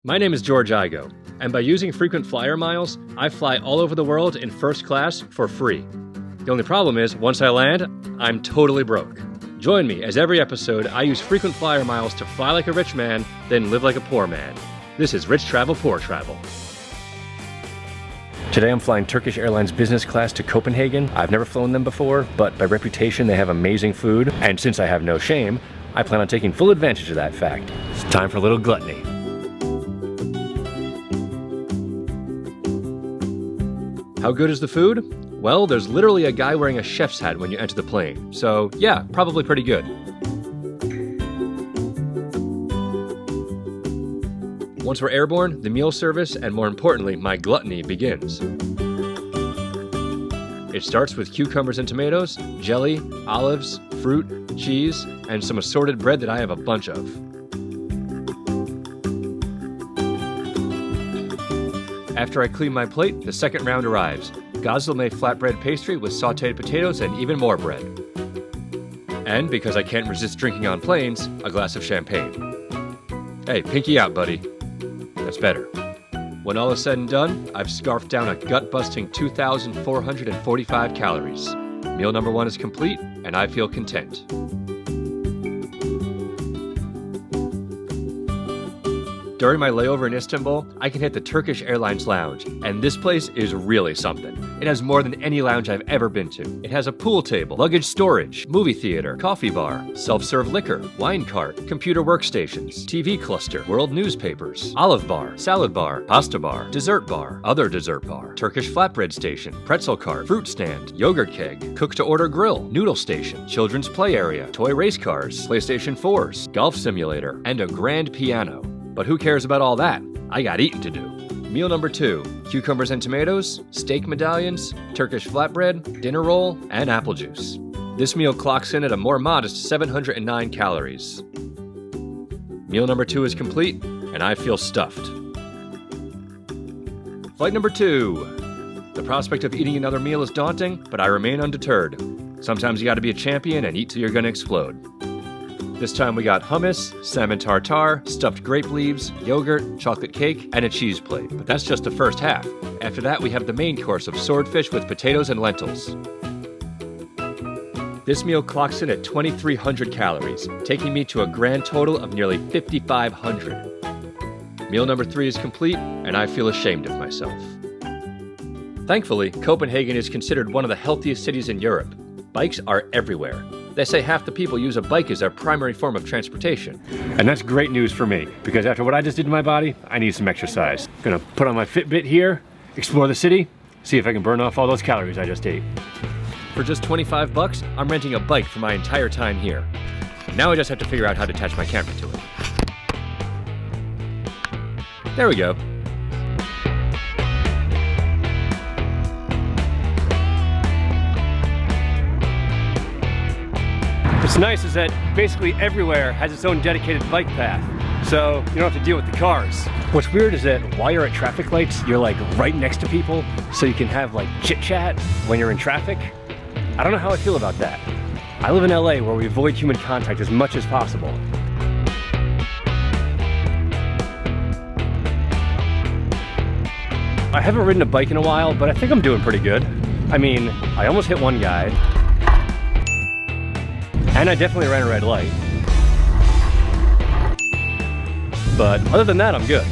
My name is George Igoe, and by using frequent flyer miles, I fly all over the world in first class for free. The only problem is, once I land, I'm totally broke. Join me as every episode I use frequent flyer miles to fly like a rich man, then live like a poor man. This is Rich Travel, Poor Travel. Today I'm flying Turkish Airlines Business Class to Copenhagen. I've never flown them before, but by reputation they have amazing food, and since I have no shame, I plan on taking full advantage of that fact. It's time for a little gluttony. How good is the food? Well, there's literally a guy wearing a chef's hat when you enter the plane, so yeah, probably pretty good. Once we're airborne, the meal service, and more importantly, my gluttony begins. It starts with cucumbers and tomatoes, jelly, olives, fruit, cheese, and some assorted bread that I have a bunch of. After I clean my plate, the second round arrives. Gazleme flatbread pastry with sautéed potatoes and even more bread. And because I can't resist drinking on planes, a glass of champagne. Hey, pinky out, buddy. That's better. When all is said and done, I've scarfed down a gut-busting 2,445 calories. Meal number 1 is complete, and I feel content. During my layover in Istanbul, I can hit the Turkish Airlines Lounge, and this place is really something. It has more than any lounge I've ever been to. It has a pool table, luggage storage, movie theater, coffee bar, self-serve liquor, wine cart, computer workstations, TV cluster, world newspapers, olive bar, salad bar, pasta bar, dessert bar, other dessert bar, Turkish flatbread station, pretzel cart, fruit stand, yogurt keg, cook-to-order grill, noodle station, children's play area, toy race cars, PlayStation 4s, golf simulator, and a grand piano. But who cares about all that? I got eating to do. Meal number 2, cucumbers and tomatoes, steak medallions, Turkish flatbread, dinner roll, and apple juice. This meal clocks in at a more modest 709 calories. Meal number 2 is complete, and I feel stuffed. Flight number 2. The prospect of eating another meal is daunting, but I remain undeterred. Sometimes you gotta be a champion and eat till you're gonna explode. This time we got hummus, salmon tartare, stuffed grape leaves, yogurt, chocolate cake, and a cheese plate. But that's just the first half. After that, we have the main course of swordfish with potatoes and lentils. This meal clocks in at 2,300 calories, taking me to a grand total of nearly 5,500. Meal number 3 is complete, and I feel ashamed of myself. Thankfully, Copenhagen is considered one of the healthiest cities in Europe. Bikes are everywhere. They say half the people use a bike as their primary form of transportation. And that's great news for me, because after what I just did to my body, I need some exercise. Gonna put on my Fitbit here, explore the city, see if I can burn off all those calories I just ate. For just 25 bucks, I'm renting a bike for my entire time here. Now I just have to figure out how to attach my camera to it. There we go. What's nice is that basically everywhere has its own dedicated bike path, so you don't have to deal with the cars. What's weird is that while you're at traffic lights, you're like right next to people, so you can have like chit chat when you're in traffic. I don't know how I feel about that. I live in LA where we avoid human contact as much as possible. I haven't ridden a bike in a while, but I think I'm doing pretty good. I mean, I almost hit one guy. And I definitely ran a red light. But other than that, I'm good.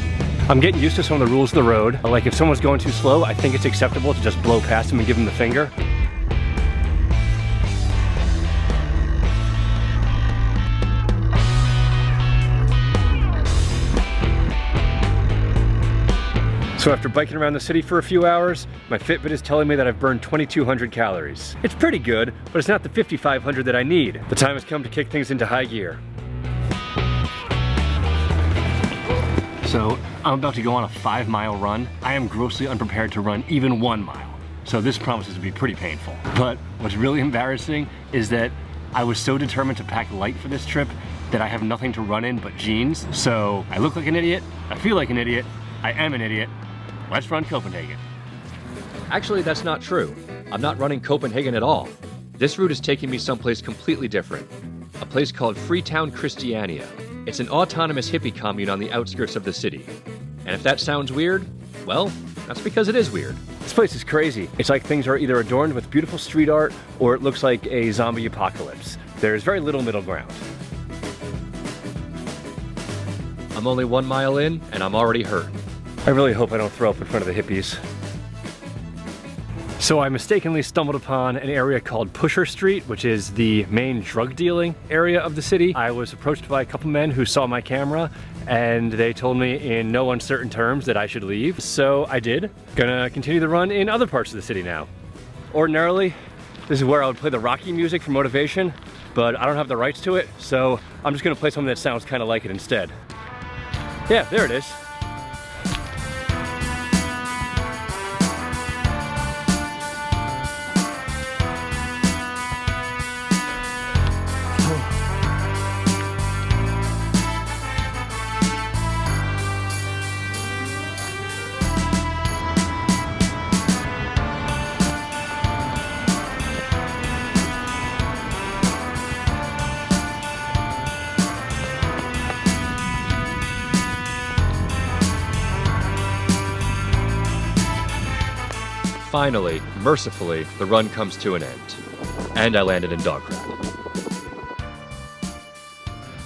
I'm getting used to some of the rules of the road. Like if someone's going too slow, I think it's acceptable to just blow past them and give them the finger. So after biking around the city for a few hours, my Fitbit is telling me that I've burned 2,200 calories. It's pretty good, but it's not the 5,500 that I need. The time has come to kick things into high gear. So I'm about to go on a 5-mile run. I am grossly unprepared to run even 1 mile. So this promises to be pretty painful. But what's really embarrassing is that I was so determined to pack light for this trip that I have nothing to run in but jeans. So I look like an idiot, I feel like an idiot, I am an idiot. Let's run Copenhagen. Actually, that's not true. I'm not running Copenhagen at all. This route is taking me someplace completely different. A place called Freetown, Christiania. It's an autonomous hippie commune on the outskirts of the city. And if that sounds weird, well, that's because it is weird. This place is crazy. It's like things are either adorned with beautiful street art or it looks like a zombie apocalypse. There's very little middle ground. I'm only 1 mile in and I'm already hurt. I really hope I don't throw up in front of the hippies. So I mistakenly stumbled upon an area called Pusher Street, which is the main drug dealing area of the city. I was approached by a couple men who saw my camera and they told me in no uncertain terms that I should leave. So I did. Gonna continue the run in other parts of the city now. Ordinarily, this is where I would play the Rocky music for motivation, but I don't have the rights to it, so I'm just gonna play something that sounds kind of like it instead. Yeah, there it is. Finally, mercifully, the run comes to an end. And I landed in dog crap.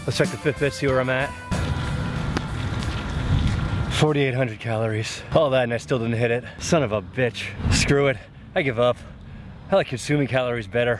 Let's check the Fitbit, see where I'm at. 4,800 calories. All that and I still didn't hit it. Son of a bitch. Screw it. I give up. I like consuming calories better.